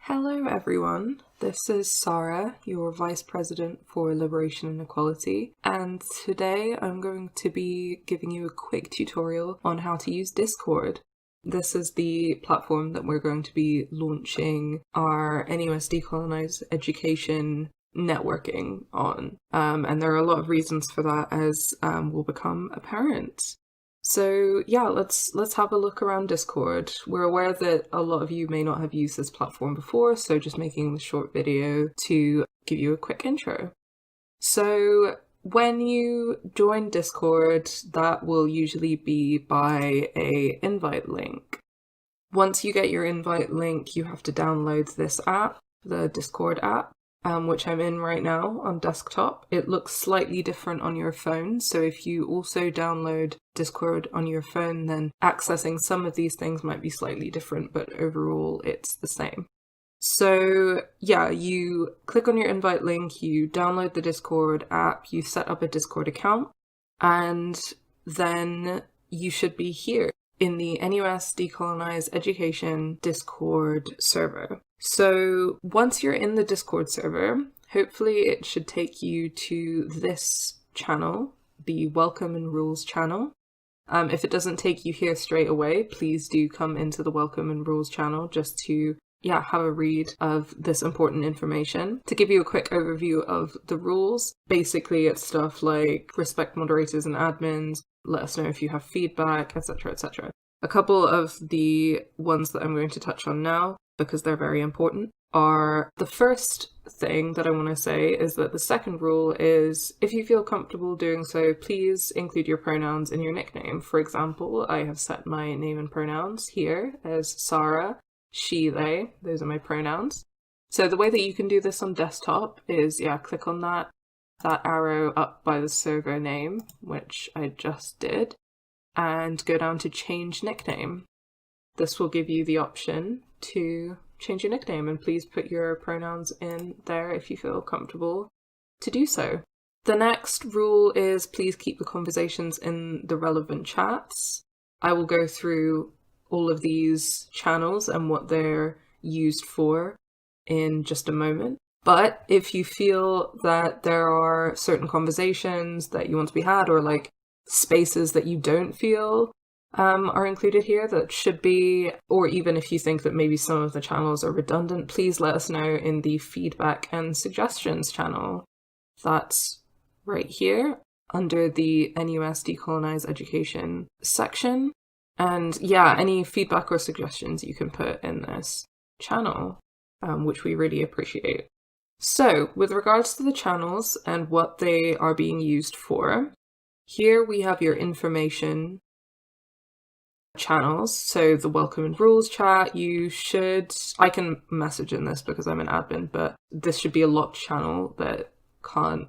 Hello everyone, this is Sarah, your Vice President for Liberation and Equality, and today I'm going to be giving you a quick tutorial on how to use Discord. This is the platform that we're going to be launching our NUS Decolonise Education networking on, and there are a lot of reasons for that as will become apparent. So yeah, let's have a look around Discord. We're aware that a lot of you may not have used this platform before, so just making the short video to give you a quick intro. So when you join Discord, that will usually be by an invite link. Once you get your invite link, you have to download this app, the Discord app, which I'm in right now on desktop. It looks slightly different on your phone, so if you also download Discord on your phone, then accessing some of these things might be slightly different, but overall it's the same. So yeah, you click on your invite link, you download the Discord app, you set up a Discord account, and then you should be here in the NUS Decolonise Education Discord server. So once you're in the Discord server, hopefully it should take you to this channel, the Welcome and Rules channel. If it doesn't take you here straight away, please do come into the Welcome and Rules channel just to have a read of this important information. To give you a quick overview of the rules, basically it's stuff like respect moderators and admins, let us know if you have feedback, etc, etc. A couple of the ones that I'm going to touch on now, because they're very important, are the first thing that I want to say is that the second rule is if you feel comfortable doing so, please include your pronouns in your nickname. For example, I have set my name and pronouns here as Sarah, she, they. Those are my pronouns. So the way that you can do this on desktop is, click on that arrow up by the server name, which I just did, and go down to change nickname. This will give you the option to change your nickname, and please put your pronouns in there if you feel comfortable to do so. The next rule is please keep the conversations in the relevant chats. I will go through all of these channels and what they're used for in just a moment. But if you feel that there are certain conversations that you want to be had, or like spaces that you don't feel are included here that should be, or even if you think that maybe some of the channels are redundant, please let us know in the feedback and suggestions channel. That's right here under the NUS Decolonise Education section. And any feedback or suggestions you can put in this channel, which we really appreciate. So with regards to the channels and what they are being used for, here we have your information channels. So the Welcome and Rules chat, I can message in this because I'm an admin, but this should be a locked channel that can't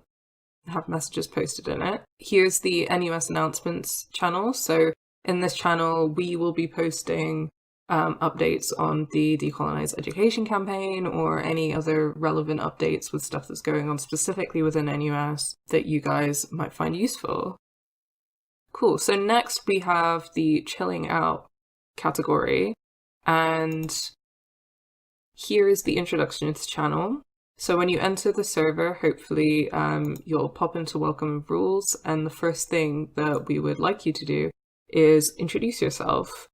have messages posted in it. Here's the NUS announcements channel. So in this channel, we will be posting updates on the Decolonise Education campaign or any other relevant updates with stuff that's going on specifically within NUS that you guys might find useful. Cool, so next we have the chilling out category, and here is the introduction to the channel. So when you enter the server, hopefully you'll pop into Welcome and Rules, and the first thing that we would like you to do is introduce yourself.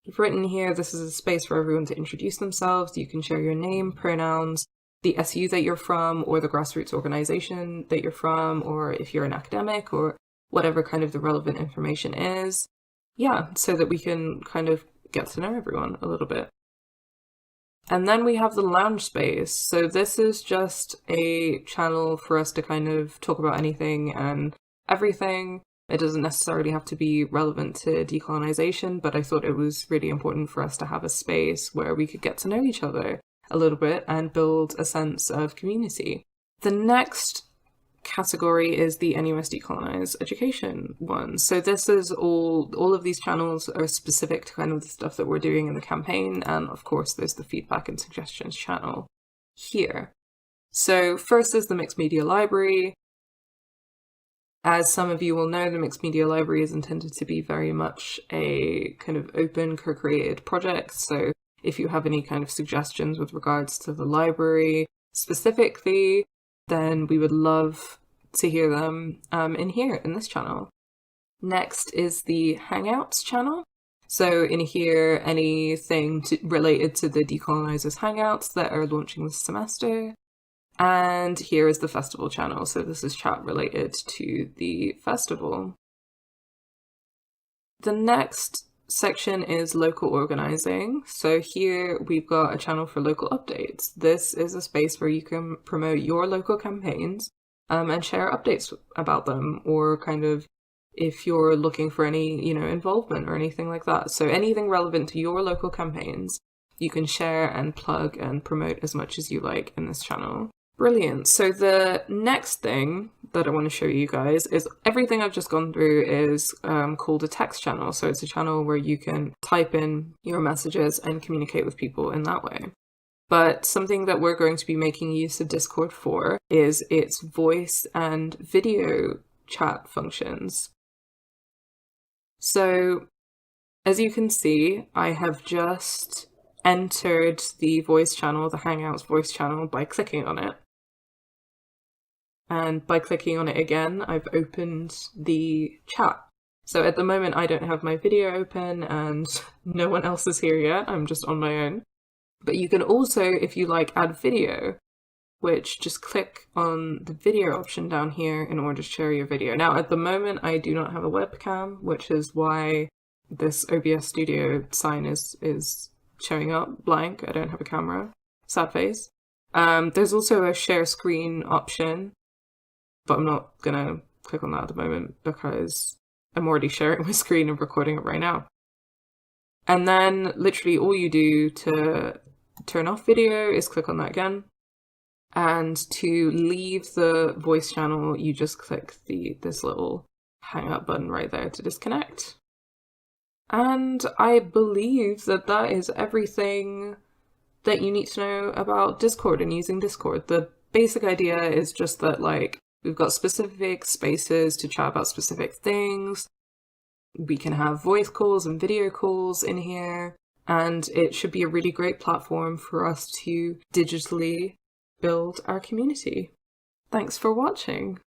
I've written here, this is a space for everyone to introduce themselves. You can share your name, pronouns, the SU that you're from, or the grassroots organization that you're from, or if you're an academic, or whatever kind of the relevant information is. So that we can kind of get to know everyone a little bit. And then we have the lounge space. So this is just a channel for us to kind of talk about anything and everything. It doesn't necessarily have to be relevant to decolonization, but I thought it was really important for us to have a space where we could get to know each other a little bit and build a sense of community. The next category is the NUS Decolonise Education one. So this is all of these channels are specific to kind of the stuff that we're doing in the campaign, and of course there's the feedback and suggestions channel here. So first is the Mixed Media Library. As some of you will know, the Mixed Media Library is intended to be very much a kind of open, co-created project, so if you have any kind of suggestions with regards to the library specifically, then we would love to hear them in here, in this channel. Next is the Hangouts channel. So in here, anything related to the Decolonisers Hangouts that are launching this semester. And here is the festival channel. So this is chat related to the festival. The next section is local organizing. So here we've got a channel for local updates. This is a space where you can promote your local campaigns and share updates about them, or kind of if you're looking for any, involvement or anything like that. So anything relevant to your local campaigns, you can share and plug and promote as much as you like in this channel. Brilliant. So the next thing that I want to show you guys is everything I've just gone through is called a text channel. So it's a channel where you can type in your messages and communicate with people in that way. But something that we're going to be making use of Discord for is its voice and video chat functions. So as you can see, I have just entered the voice channel, the Hangouts voice channel, by clicking on it. And by clicking on it again, I've opened the chat. So at the moment, I don't have my video open and no one else is here yet. I'm just on my own. But you can also, if you like, add video, which just click on the video option down here in order to share your video. Now, at the moment, I do not have a webcam, which is why this OBS Studio sign is showing up blank. I don't have a camera. Sad face. There's also a share screen option, but I'm not gonna click on that at the moment because I'm already sharing my screen and recording it right now. And then literally all you do to turn off video is click on that again. And to leave the voice channel, you just click this little hang up button right there to disconnect. And I believe that is everything that you need to know about Discord and using Discord. The basic idea is just that, like, we've got specific spaces to chat about specific things. We can have voice calls and video calls in here, and it should be a really great platform for us to digitally build our community. Thanks for watching.